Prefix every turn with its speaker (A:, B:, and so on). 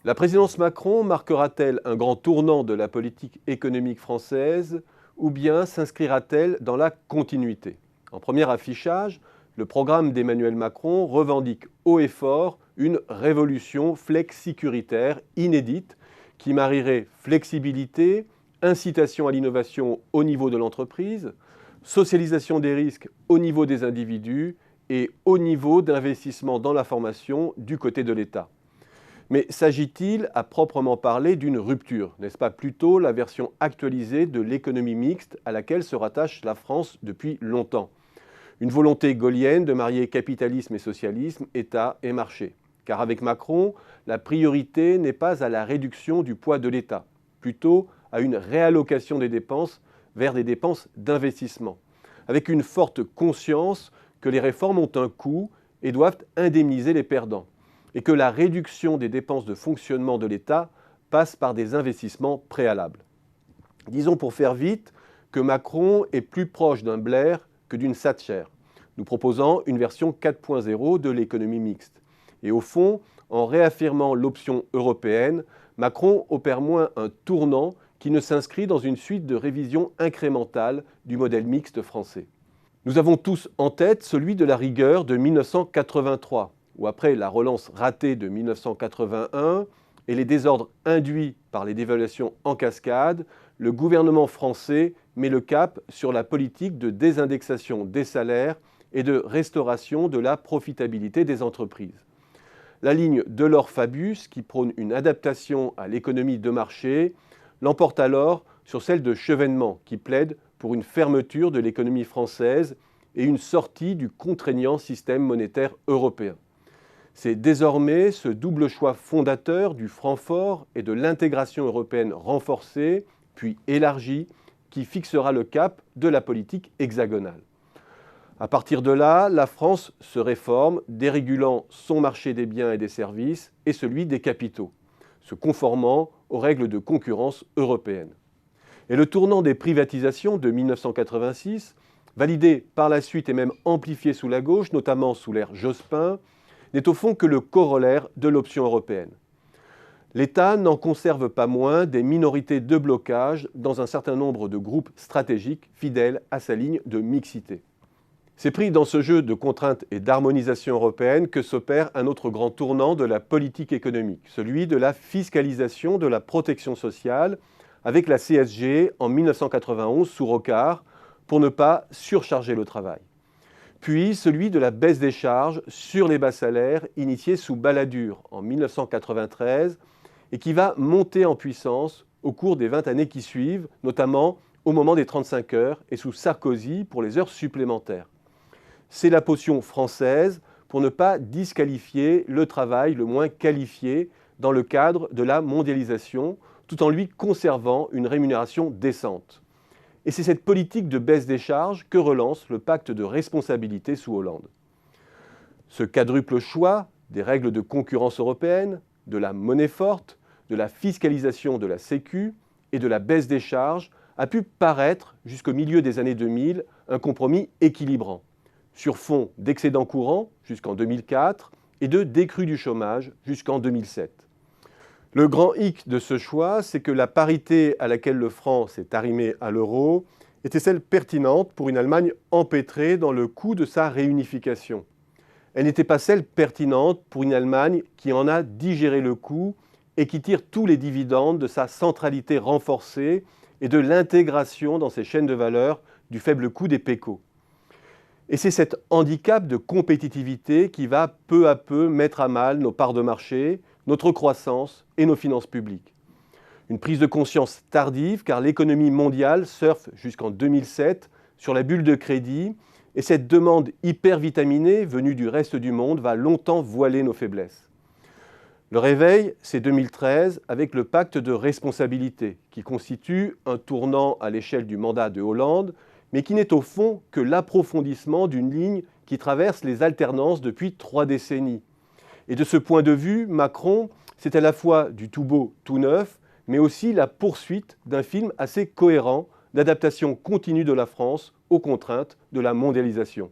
A: La présidence Macron marquera-t-elle un grand tournant de la politique économique française ou bien s'inscrira-t-elle dans la continuité? En premier affichage, le programme d'Emmanuel Macron revendique haut et fort une révolution flexicuritaire inédite qui marierait flexibilité, incitation à l'innovation au niveau de l'entreprise, socialisation des risques au niveau des individus et haut niveau d'investissement dans la formation du côté de l'État. Mais s'agit-il à proprement parler d'une rupture? N'est-ce pas plutôt la version actualisée de l'économie mixte à laquelle se rattache la France depuis longtemps? Une volonté gaullienne de marier capitalisme et socialisme, État et marché. Car avec Macron, la priorité n'est pas à la réduction du poids de l'État, plutôt à une réallocation des dépenses vers des dépenses d'investissement, avec une forte conscience que les réformes ont un coût et doivent indemniser les perdants, et que la réduction des dépenses de fonctionnement de l'État passe par des investissements préalables. Disons pour faire vite que Macron est plus proche d'un Blair que d'une Thatcher, nous proposant une version 4.0 de l'économie mixte. Et au fond, en réaffirmant l'option européenne, Macron opère moins un tournant qui ne s'inscrit dans une suite de révisions incrémentales du modèle mixte français. Nous avons tous en tête celui de la rigueur de 1983, où après la relance ratée de 1981 et les désordres induits par les dévaluations en cascade, le gouvernement français met le cap sur la politique de désindexation des salaires et de restauration de la profitabilité des entreprises. La ligne Delors-Fabius, qui prône une adaptation à l'économie de marché, l'emporte alors sur celle de Chevènement, qui plaide pour une fermeture de l'économie française et une sortie du contraignant système monétaire européen. C'est désormais ce double choix fondateur du franc fort et de l'intégration européenne renforcée, puis élargie, qui fixera le cap de la politique hexagonale. À partir de là, la France se réforme, dérégulant son marché des biens et des services et celui des capitaux, se conformant aux règles de concurrence européennes. Et le tournant des privatisations de 1986, validé par la suite et même amplifié sous la gauche, notamment sous l'ère Jospin, n'est au fond que le corollaire de l'option européenne. L'État n'en conserve pas moins des minorités de blocage dans un certain nombre de groupes stratégiques fidèles à sa ligne de mixité. C'est pris dans ce jeu de contraintes et d'harmonisation européenne que s'opère un autre grand tournant de la politique économique, celui de la fiscalisation de la protection sociale, avec la CSG en 1991 sous Rocard, pour ne pas surcharger le travail. Puis celui de la baisse des charges sur les bas salaires, initié sous Balladur en 1993, et qui va monter en puissance au cours des 20 années qui suivent, notamment au moment des 35 heures et sous Sarkozy pour les heures supplémentaires. C'est la potion française pour ne pas disqualifier le travail le moins qualifié dans le cadre de la mondialisation, tout en lui conservant une rémunération décente. Et c'est cette politique de baisse des charges que relance le pacte de responsabilité sous Hollande. Ce quadruple choix des règles de concurrence européenne, de la monnaie forte, de la fiscalisation de la Sécu et de la baisse des charges a pu paraître, jusqu'au milieu des années 2000, un compromis équilibrant, sur fond d'excédents courants jusqu'en 2004 et de décrue du chômage jusqu'en 2007. Le grand hic de ce choix, c'est que la parité à laquelle le franc s'est arrimé à l'euro était celle pertinente pour une Allemagne empêtrée dans le coût de sa réunification. Elle n'était pas celle pertinente pour une Allemagne qui en a digéré le coût et qui tire tous les dividendes de sa centralité renforcée et de l'intégration dans ses chaînes de valeur du faible coût des PECO. Et c'est cet handicap de compétitivité qui va peu à peu mettre à mal nos parts de marché, notre croissance et nos finances publiques. Une prise de conscience tardive car l'économie mondiale surfe jusqu'en 2007 sur la bulle de crédit et cette demande hypervitaminée venue du reste du monde va longtemps voiler nos faiblesses. Le réveil, c'est 2013 avec le pacte de responsabilité qui constitue un tournant à l'échelle du mandat de Hollande mais qui n'est au fond que l'approfondissement d'une ligne qui traverse les alternances depuis 3 décennies. Et de ce point de vue, Macron, c'est à la fois du tout beau, tout neuf, mais aussi la poursuite d'un film assez cohérent d'adaptation continue de la France aux contraintes de la mondialisation.